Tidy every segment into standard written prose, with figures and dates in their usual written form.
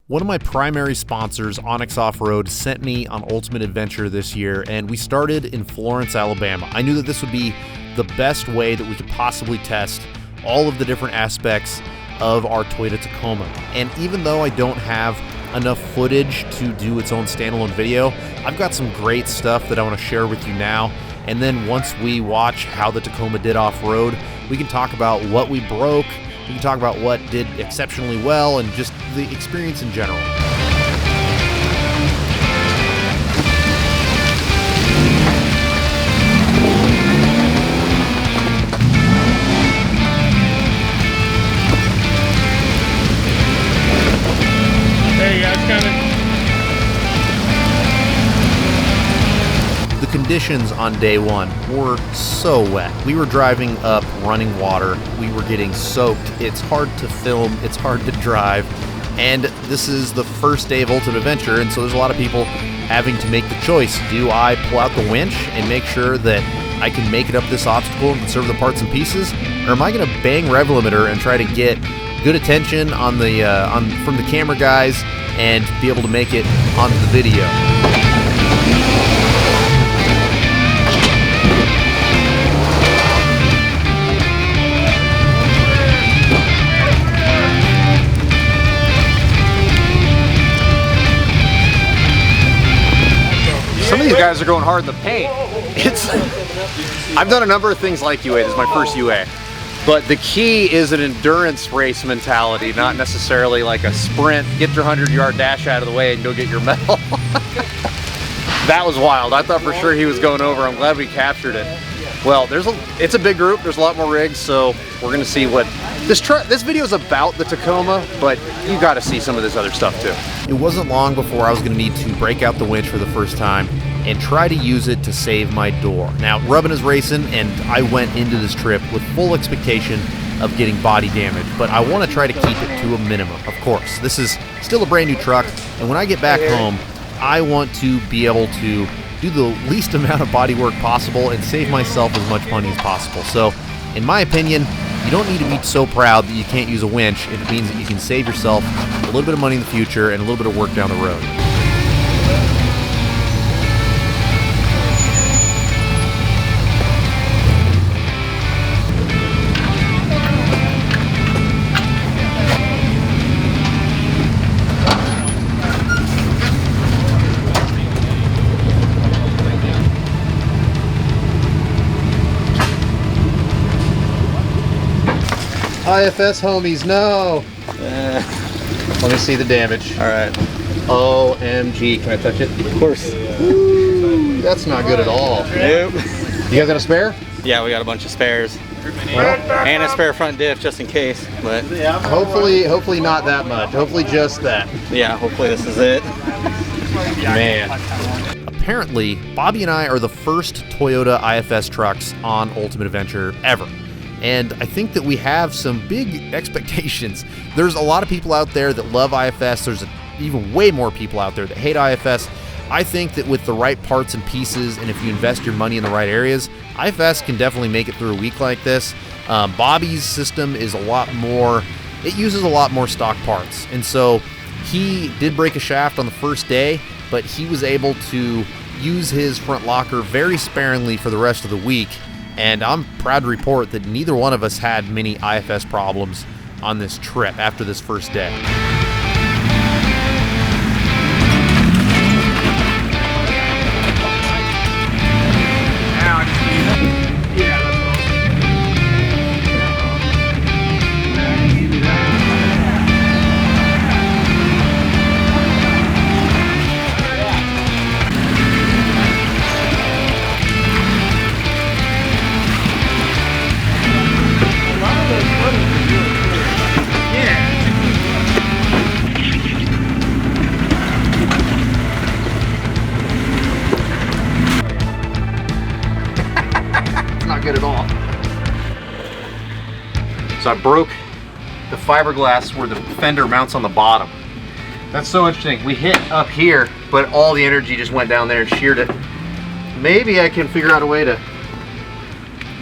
One of my primary sponsors, Onyx Off-Road, sent me on Ultimate Adventure this year, and we started in Florence, Alabama. I knew that this would be the best way that we could possibly test all of the different aspects of our Toyota Tacoma. And even though I don't have enough footage to do its own standalone video, I've got some great stuff that I want to share with you now. And then once we watch how the Tacoma did off-road, we can talk about what we broke, we can talk about what did exceptionally well, and just the experience in general. Hey guys, coming. The conditions on day one were so wet. We were driving up running water. We were getting soaked. It's hard to film. It's hard to drive. And this is the first day of Ultimate Adventure, and so there's a lot of people having to make the choice. Do I pull out the winch and make sure that I can make it up this obstacle and conserve the parts and pieces? Or am I going to bang rev limiter and try to get good attention on the from the camera guys and be able to make it onto the video? Some of these guys are going hard in the paint. I've done a number of things like UA. This is my first UA. But the key is an endurance race mentality, not necessarily like a sprint, get your 100-yard dash out of the way and go get your medal. That was wild. I thought for sure he was going over. I'm glad we captured it. Well, it's a big group. There's a lot more rigs, so we're gonna see what this video is about. The Tacoma, but you got to see some of this other stuff too. It wasn't long before I was going to need to break out the winch for the first time and try to use it to save my door. Now, rubbing is racing, and I went into this trip with full expectation of getting body damage, but I want to try to keep it to a minimum. Of course, this is still a brand new truck, and when I get back home, I want to be able to do the least amount of body work possible and save myself as much money as possible. So, in my opinion, you don't need to be so proud that you can't use a winch if it means that you can save yourself a little bit of money in the future and a little bit of work down the road. IFS homies, no! Let me see the damage. Alright. OMG, can I touch it? Of course. Ooh, that's not good at all. Nope. You guys got a spare? Yeah, we got a bunch of spares. Well, And a spare front diff just in case, but hopefully not that much. Hopefully just that. yeah, hopefully this is it. Man. Apparently, Bobby and I are the first Toyota IFS trucks on Ultimate Adventure ever. And I think that we have some big expectations. There's a lot of people out there that love IFS. There's even way more people out there that hate IFS. I think that with the right parts and pieces, and if you invest your money in the right areas, IFS can definitely make it through a week like this. Bobby's system is a lot more, it uses a lot more stock parts. And so he did break a shaft on the first day, but he was able to use his front locker very sparingly for the rest of the week. And I'm proud to report that neither one of us had many IFS problems on this trip after this first day. Good at all. So I broke the fiberglass where the fender mounts on the bottom. That's so interesting. We hit up here, but all the energy just went down there and sheared it. Maybe I can figure out a way to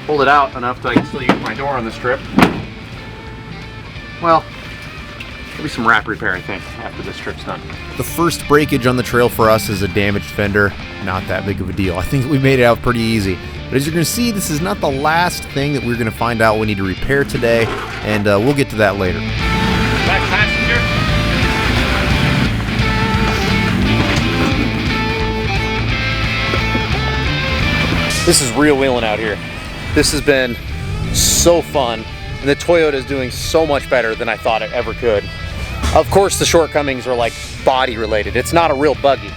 pull it out enough that I can still use my door on this trip. Well, Maybe some wrap repair, I think, after this trip's done. The first breakage on the trail for us is a damaged fender. Not that big of a deal. I think we made it out pretty easy. But as you're going to see, this is not the last thing that we're going to find out we need to repair today, and we'll get to that later. Back passenger. This is real wheeling out here. This has been so fun, and the Toyota is doing so much better than I thought it ever could. Of course, the shortcomings are like body related. It's not a real buggy,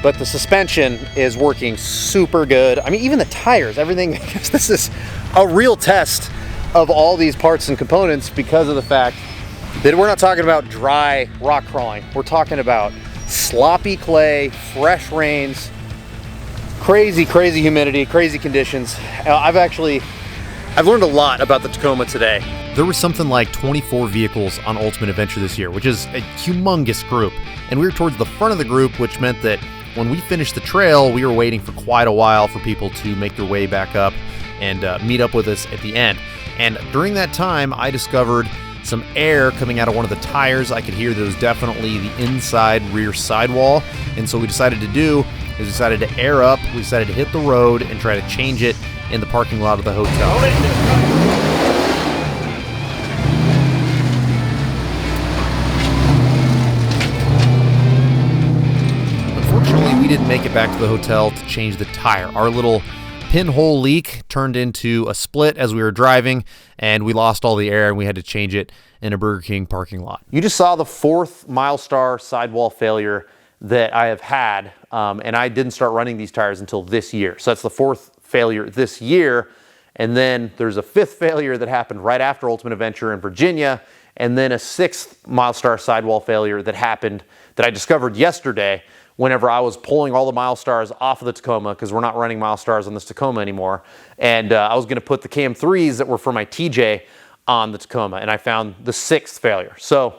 but the suspension is working super good. I mean, even the tires, everything. This is a real test of all these parts and components because of the fact that we're not talking about dry rock crawling. We're talking about sloppy clay, fresh rains, crazy humidity, crazy conditions. I've learned a lot about the Tacoma today. There was something like 24 vehicles on Ultimate Adventure this year, which is a humongous group. And we were towards the front of the group, which meant that when we finished the trail, we were waiting for quite a while for people to make their way back up and meet up with us at the end. And during that time, I discovered some air coming out of one of the tires. I could hear that it was definitely the inside rear sidewall. And so we decided to air up, we decided to hit the road and try to change it in the parking lot of the hotel. Unfortunately, we didn't make it back to the hotel to change the tire. Our little pinhole leak turned into a split as we were driving, and we lost all the air and we had to change it in a Burger King parking lot. You just saw the 4th Milestar sidewall failure that I have had, and I didn't start running these tires until this year. So that's the 4th failure this year, and then there's a 5th failure that happened right after Ultimate Adventure in Virginia, and then a 6th Milestar sidewall failure that happened that I discovered yesterday whenever I was pulling all the Milestars off of the Tacoma, because we're not running Milestars on this Tacoma anymore, and I was going to put the KM3s that were for my TJ on the Tacoma, and I found the 6th failure. So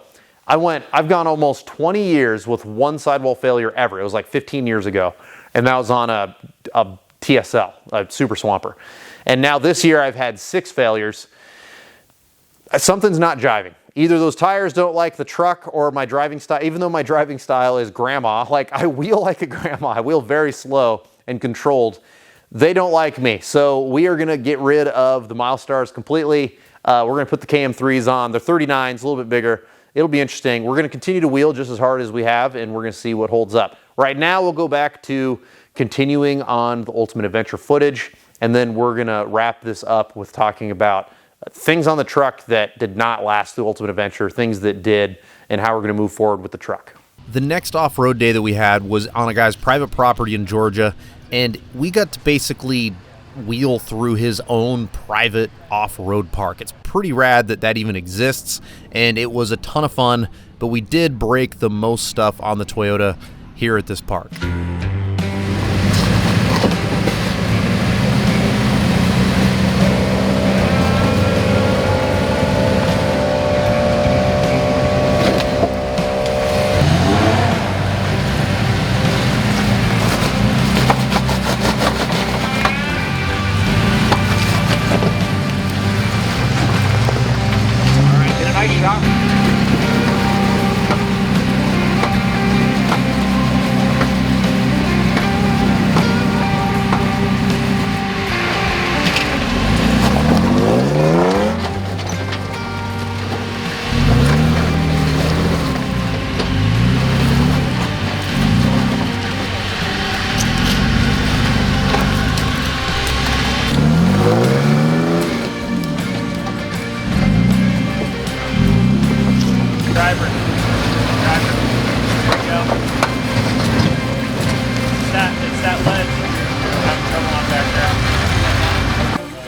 I've gone almost 20 years with one sidewall failure ever. It was like 15 years ago, and that was on a TSL, a Super Swamper. And now this year I've had 6 failures. Something's not jiving. Either those tires don't like the truck or my driving style, even though my driving style is grandma, like I wheel like a grandma, I wheel very slow and controlled. They don't like me. So we are gonna get rid of the Milestars completely. We're gonna put the KM3s on. They're 39s, a little bit bigger. It'll be interesting. We're gonna continue to wheel just as hard as we have, and we're gonna see what holds up. Right now, we'll go back to continuing on the Ultimate Adventure footage, and then we're gonna wrap this up with talking about things on the truck that did not last through Ultimate Adventure, things that did, and how we're gonna move forward with the truck. The next off-road day that we had was on a guy's private property in Georgia, and we got to basically wheel through his own private off-road park. It's pretty rad that even exists, and it was a ton of fun, but we did break the most stuff on the Toyota here at this park.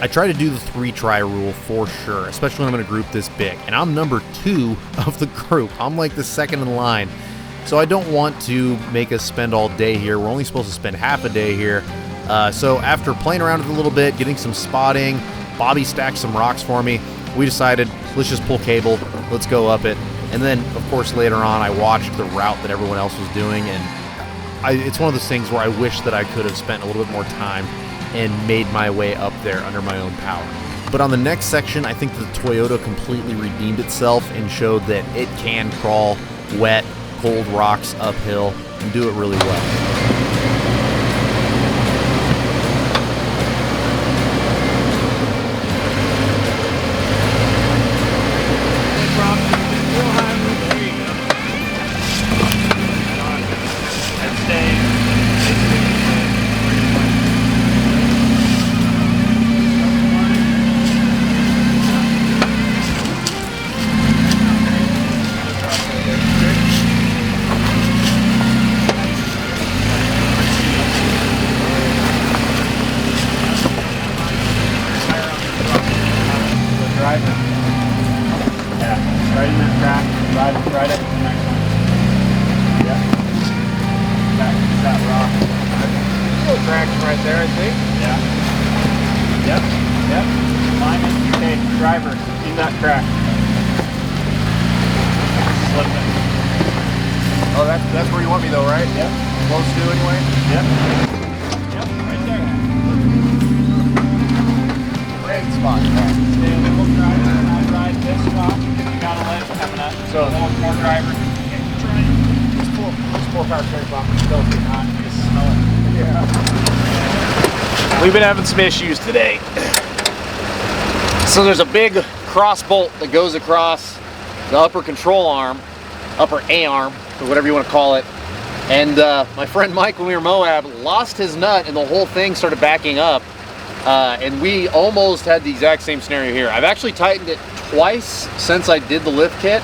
I try to do the 3-try rule for sure, especially when I'm in a group this big. And I'm number 2 of the group. I'm like the second in line. So I don't want to make us spend all day here. We're only supposed to spend half a day here. So after playing around with it a little bit, getting some spotting, Bobby stacked some rocks for me, we decided, let's just pull cable, let's go up it. And then, of course, later on, I watched the route that everyone else was doing, and it's one of those things where I wish that I could have spent a little bit more time and made my way up there under my own power. But on the next section, I think the Toyota completely redeemed itself and showed that it can crawl wet, cold rocks uphill and do it really well. Right there, I think. Yeah. Yep. Yep. Line it. Okay, driver, in that crack. Slip it. Oh, that's where you want me though, right? Yep. Close to anyway? Yep. Yep, right there. Great spot. Stay a little driver, and I ride this spot. You got a ledge coming up. So more driver. Okay, try it. Just pull power steering bump. Still too hot. You can smell it. Yeah. We've been having some issues today. So there's a big cross bolt that goes across the upper control arm, upper A-arm, or whatever you want to call it. And my friend Mike, when we were Moab, lost his nut and the whole thing started backing up. And we almost had the exact same scenario here. I've actually tightened it twice since I did the lift kit,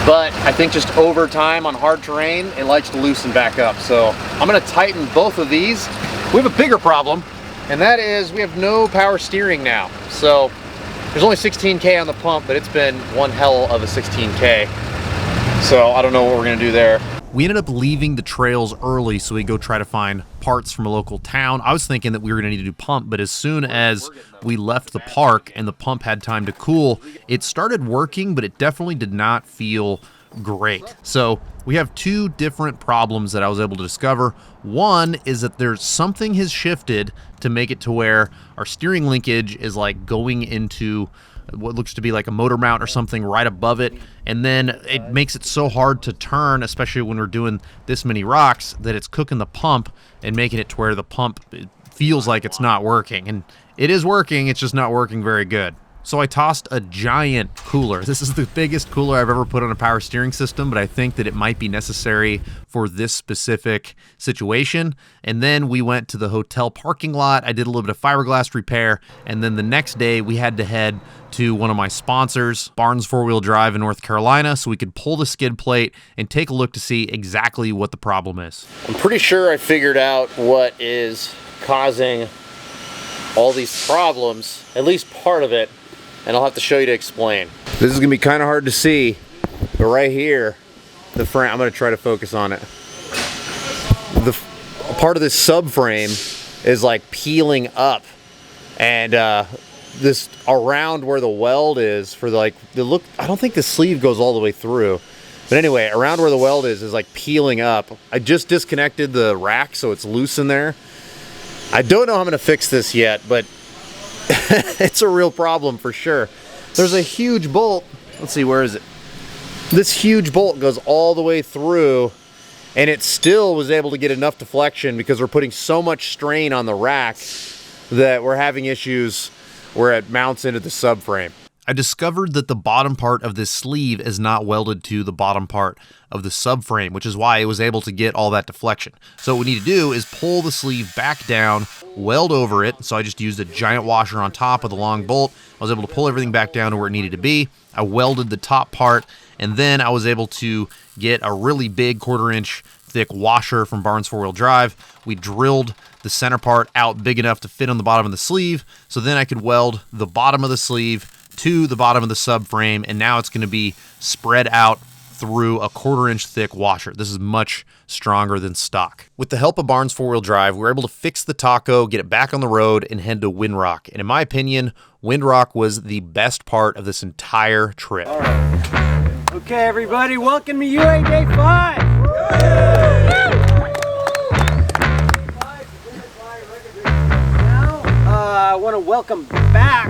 but I think just over time on hard terrain, it likes to loosen back up. So I'm gonna tighten both of these. We have a bigger problem, and that is we have no power steering now. So there's only 16K on the pump, but it's been one hell of a 16K. So I don't know what we're gonna do there. We ended up leaving the trails early so we go try to find parts from a local town. I was thinking that we were gonna need to do pump, but as soon as we left the park and the pump had time to cool, it started working, but it definitely did not feel great. So we have two different problems that I was able to discover. One is that there's something has shifted to make it to where our steering linkage is like going into what looks to be like a motor mount or something right above it, and then it makes it so hard to turn, especially when we're doing this many rocks, that it's cooking the pump and making it to where the pump feels like it's not working. And it is working, it's just not working very good. So I tossed a giant cooler. This is the biggest cooler I've ever put on a power steering system, but I think that it might be necessary for this specific situation. And then we went to the hotel parking lot. I did a little bit of fiberglass repair. And then the next day we had to head to one of my sponsors, Barnes 4-Wheel Drive in North Carolina, so we could pull the skid plate and take a look to see exactly what the problem is. I'm pretty sure I figured out what is causing all these problems, at least part of it. And I'll have to show you to explain. This is gonna be kind of hard to see, but right here, the frame, I'm gonna try to focus on it. The part of this subframe is like peeling up, and this around where the weld is for the look, I don't think the sleeve goes all the way through, but anyway, around where the weld is like peeling up. I just disconnected the rack, so it's loose in there. I don't know how I'm gonna fix this yet, but it's a real problem for sure. There's a huge bolt. Let's see, where is it? This huge bolt goes all the way through, and it still was able to get enough deflection because we're putting so much strain on the rack that we're having issues where it mounts into the subframe. I discovered that the bottom part of this sleeve is not welded to the bottom part of the subframe, which is why it was able to get all that deflection. So what we need to do is pull the sleeve back down, weld over it. So I just used a giant washer on top of the long bolt. I was able to pull everything back down to where it needed to be. I welded the top part, and then I was able to get a really big 1/4 inch thick washer from Barnes 4-Wheel Drive. We drilled the center part out big enough to fit on the bottom of the sleeve, so then I could weld the bottom of the sleeve to the bottom of the subframe, and now it's going to be spread out through a 1/4 inch thick washer. This is much stronger than stock. With the help of Barnes 4-Wheel Drive, we were able to fix the Taco, get it back on the road, and head to Windrock. And in my opinion, Windrock was the best part of this entire trip. All right. Okay, everybody, welcome to UA Day 5. Now, I want to welcome back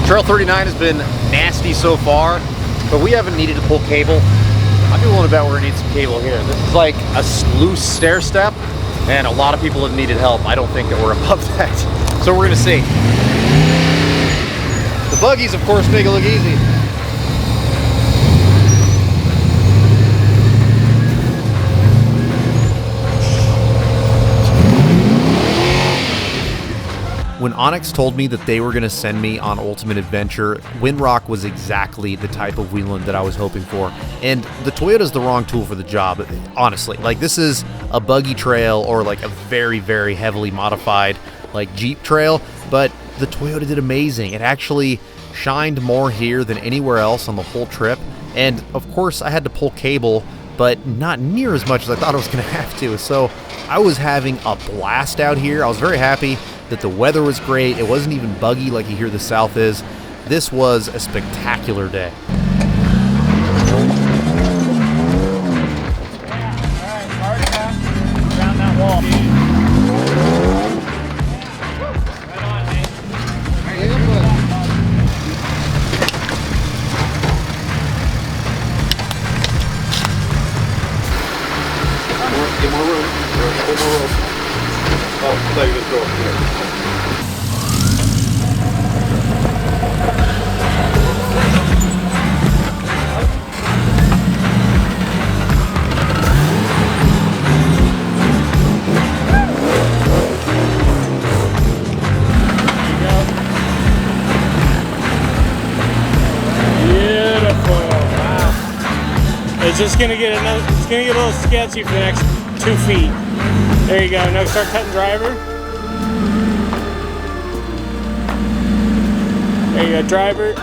Trail 39 has been nasty so far, but we haven't needed to pull cable. I'd be willing to bet we're gonna need some cable here. This is like a loose stair step, and a lot of people have needed help. I don't think that we're above that, so we're gonna see. The buggies, of course, make it look easy. When Onyx told me that they were going to send me on Ultimate Adventure, Windrock was exactly the type of wheeling that I was hoping for. And the Toyota's the wrong tool for the job, honestly. Like, this is a buggy trail or like a very, very heavily modified like Jeep trail, but the Toyota did amazing. It actually shined more here than anywhere else on the whole trip. And of course I had to pull cable, but not near as much as I thought I was going to have to. So I was having a blast out here. I was very happy that the weather was great. It wasn't even buggy like you hear the South is. This was a spectacular day. It's just gonna get it's gonna get a little sketchy for the next 2 feet. There you go. Now start cutting driver. There you go, driver.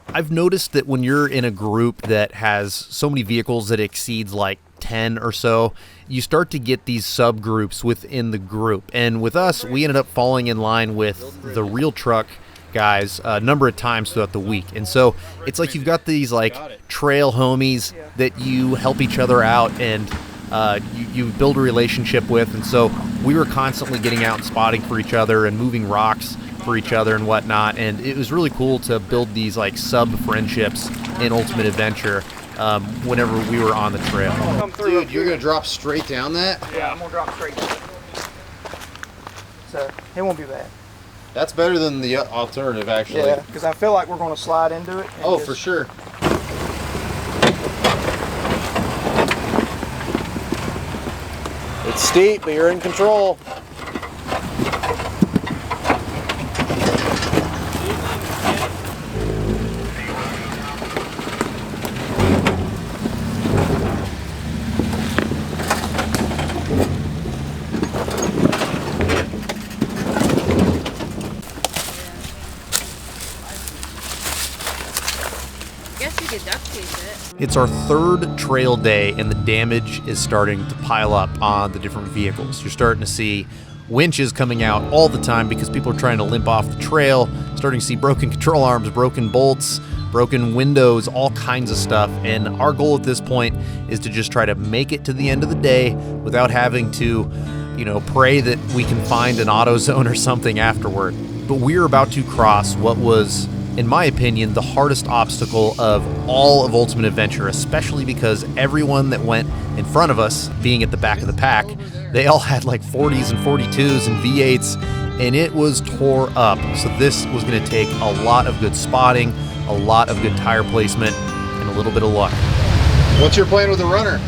I've noticed that when you're in a group that has so many vehicles that exceeds like 10 or so, you start to get these subgroups within the group. And with us, we ended up falling in line with the real truck guys a number of times throughout the week. And so it's like you've got these like trail homies that you help each other out and you build a relationship with. And so we were constantly getting out and spotting for each other and moving rocks for each other and whatnot, and it was really cool to build these like sub friendships in Ultimate Adventure whenever we were on the trail. Dude, you're gonna drop straight down that? Yeah, I'm gonna drop straight down. So it won't be bad. That's better than the alternative, actually. Yeah, because I feel like we're gonna slide into it. Oh, for sure. It's steep, but you're in control. It's our third trail day and the damage is starting to pile up on the different vehicles. You're starting to see winches coming out all the time because people are trying to limp off the trail, starting to see broken control arms, broken bolts, broken windows, all kinds of stuff. And our goal at this point is to just try to make it to the end of the day without having to, pray that we can find an AutoZone or something afterward. But we're about to cross what was, in my opinion, the hardest obstacle of all of Ultimate Adventure, especially because everyone that went in front of us, being at the back of the pack, they all had like 40s and 42s and V8s, and it was tore up. So this was going to take a lot of good spotting, a lot of good tire placement, and a little bit of luck. What's your plan with the runner?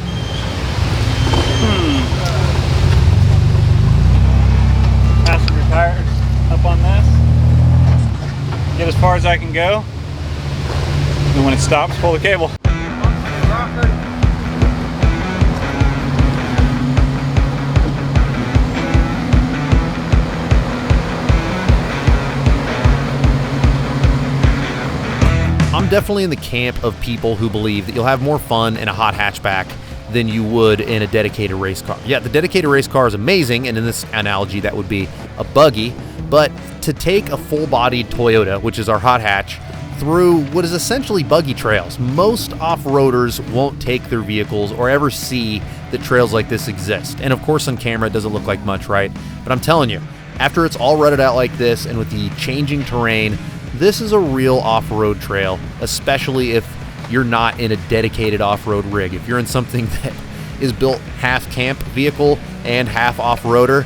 Passenger tires up on this. Get as far as I can go, and when it stops, pull the cable. I'm definitely in the camp of people who believe that you'll have more fun in a hot hatchback than you would in a dedicated race car. Yeah, the dedicated race car is amazing, and in this analogy, that would be a buggy. But to take a full-bodied Toyota, which is our hot hatch, through what is essentially buggy trails, most off-roaders won't take their vehicles or ever see that trails like this exist. And of course, on camera, it doesn't look like much, right? But I'm telling you, after it's all rutted out like this, and with the changing terrain, this is a real off-road trail, especially if you're not in a dedicated off-road rig. If you're in something that is built half camp vehicle and half off-roader,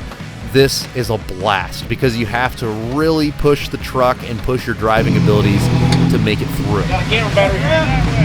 this is a blast because you have to really push the truck and push your driving abilities to make it through. Got a camera battery that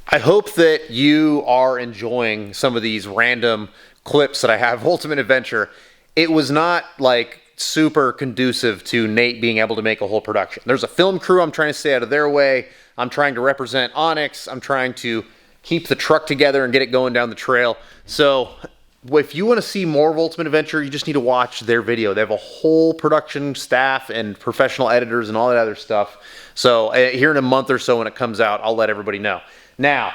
I hope that you are enjoying some of these random clips that I have of Ultimate Adventure. It was not like super conducive to Nate being able to make a whole production. There's a film crew. I'm trying to stay out of their way. I'm trying to represent Onyx. I'm trying to keep the truck together and get it going down the trail. So if you want to see more of Ultimate Adventure, you just need to watch their video. They have a whole production staff and professional editors and all that other stuff. So here in a month or so when it comes out, I'll let everybody know. Now,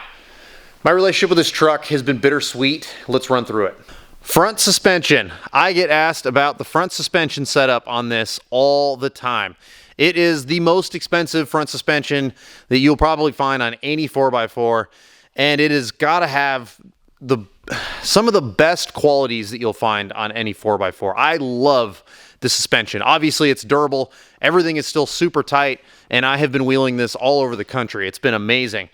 my relationship with this truck has been bittersweet. Let's run through it. Front suspension. I get asked about the front suspension setup on this all the time. It is the most expensive front suspension that you'll probably find on any 4x4, and it has got to have some of the best qualities that you'll find on any 4x4. I love the suspension. Obviously, it's durable. Everything is still super tight, and I have been wheeling this all over the country. It's been amazing.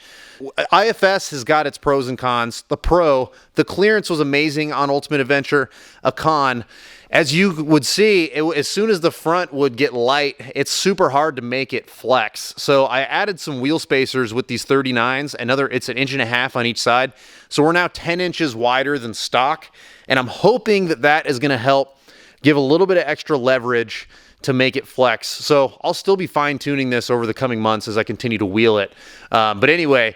IFS has got its pros and cons. The clearance was amazing on Ultimate Adventure. A con, as you would see, as soon as the front would get light, it's super hard to make it flex. So I added some wheel spacers with these 39s. It's an 1.5 inches on each side. So we're now 10 inches wider than stock. And I'm hoping that that is going to help give a little bit of extra leverage to make it flex. So I'll still be fine tuning this over the coming months as I continue to wheel it. But anyway,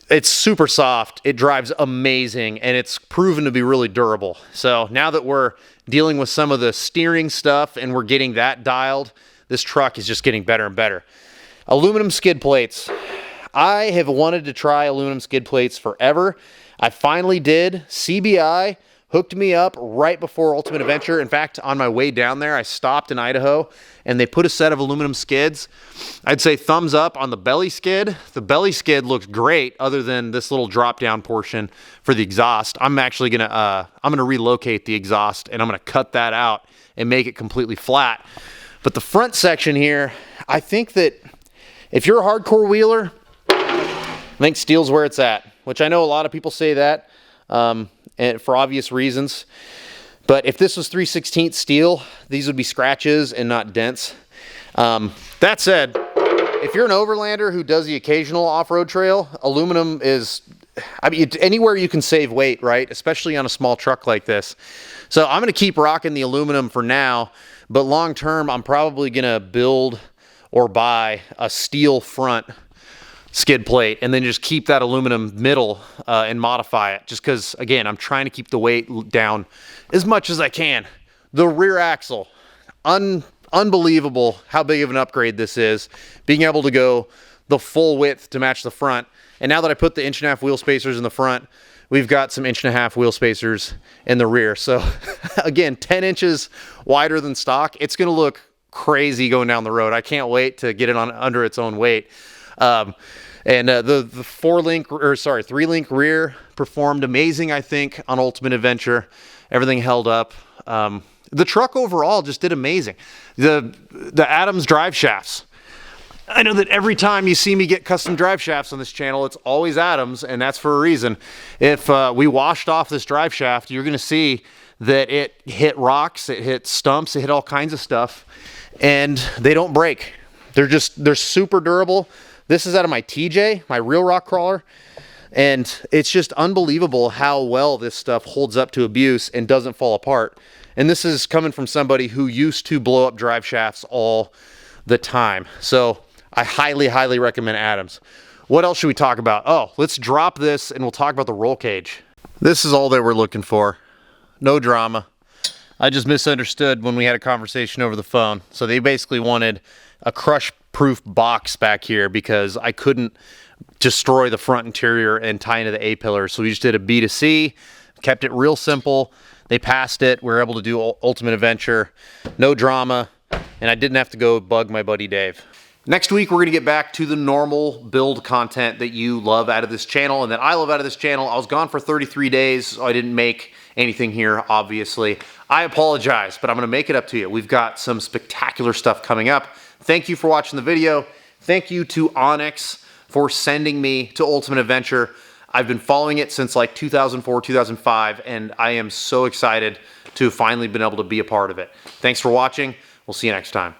it's super soft. It drives amazing, and it's proven to be really durable. So now that we're dealing with some of the steering stuff and we're getting that dialed, this truck is just getting better and better. Aluminum skid plates. I have wanted to try aluminum skid plates forever. I finally did. CBI hooked me up right before Ultimate Adventure. In fact, on my way down there, I stopped in Idaho, and they put a set of aluminum skids. I'd say thumbs up on the belly skid. The belly skid looks great, other than this little drop-down portion for the exhaust. I'm actually gonna relocate the exhaust, and I'm gonna cut that out and make it completely flat. But the front section here, I think that if you're a hardcore wheeler, I think steel's where it's at, which I know a lot of people say that. And for obvious reasons. But if this was 3/16 steel, these would be scratches and not dents. That said, if you're an overlander who does the occasional off-road trail, aluminum is, anywhere you can save weight, right? Especially on a small truck like this. So I'm going to keep rocking the aluminum for now, but long term, I'm probably going to build or buy a steel front skid plate, and then just keep that aluminum middle and modify it, just because, again, I'm trying to keep the weight down as much as I can. The rear axle, unbelievable how big of an upgrade this is, being able to go the full width to match the front. And now that I put the 1.5-inch wheel spacers in the front, we've got some 1.5-inch wheel spacers in the rear. So again, 10 inches wider than stock. It's going to look crazy going down the road. I can't wait to get it on under its own weight. The 3-link rear performed amazing, I think, on Ultimate Adventure. Everything held up. The truck overall just did amazing. The Adams drive shafts. I know that every time you see me get custom drive shafts on this channel, it's always Adams, and that's for a reason. If we washed off this drive shaft, you're gonna see that it hit rocks, it hit stumps, it hit all kinds of stuff, and they don't break. They're super durable. This is out of my TJ, my real rock crawler, and it's just unbelievable how well this stuff holds up to abuse and doesn't fall apart. And this is coming from somebody who used to blow up drive shafts all the time. So I highly, highly recommend Adams. What else should we talk about? Oh, let's drop this and we'll talk about the roll cage. This is all they were looking for. No drama. I just misunderstood when we had a conversation over the phone. So they basically wanted a crush-proof box back here because I couldn't destroy the front interior and tie into the A-pillar. So we just did a B to C, kept it real simple. They passed it. We were able to do Ultimate Adventure. No drama. And I didn't have to go bug my buddy Dave. Next week, we're going to get back to the normal build content that you love out of this channel and that I love out of this channel. I was gone for 33 days, so I didn't make anything here, obviously. I apologize, but I'm going to make it up to you. We've got some spectacular stuff coming up. Thank you for watching the video. Thank you to Onyx for sending me to Ultimate Adventure. I've been following it since like 2004, 2005, and I am so excited to have finally been able to be a part of it. Thanks for watching. We'll see you next time.